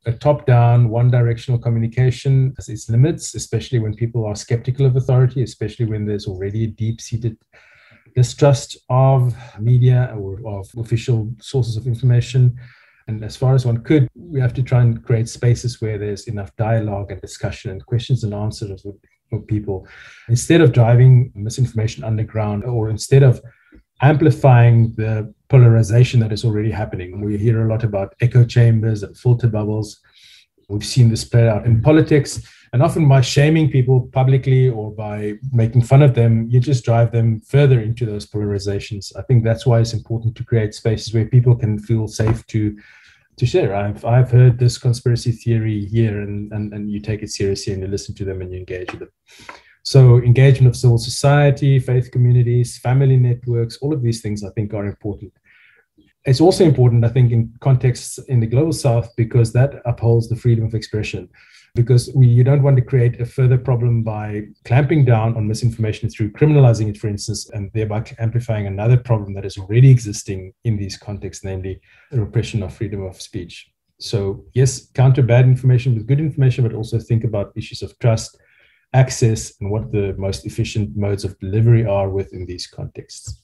a top-down, one-directional communication has its limits, especially when people are skeptical of authority, especially when there's already a deep-seated distrust of media or of official sources of information. And as far as one could, we have to try and create spaces where there's enough dialogue and discussion and questions and answers with people, instead of driving misinformation underground, or instead of amplifying the polarization that is already happening. We hear a lot about echo chambers and filter bubbles. We've seen this play out in politics, and often by shaming people publicly or by making fun of them, you just drive them further into those polarizations. I think that's why it's important to create spaces where people can feel safe to share. I've heard this conspiracy theory here, and you take it seriously and you listen to them and you engage with them. So engagement of civil society, faith communities, family networks, all of these things I think are important. It's also important, I think, in contexts in the global south, because that upholds the freedom of expression. Because you don't want to create a further problem by clamping down on misinformation through criminalizing it, for instance, and thereby amplifying another problem that is already existing in these contexts, namely the repression of freedom of speech. So yes, counter bad information with good information, but also think about issues of trust, access, and what the most efficient modes of delivery are within these contexts.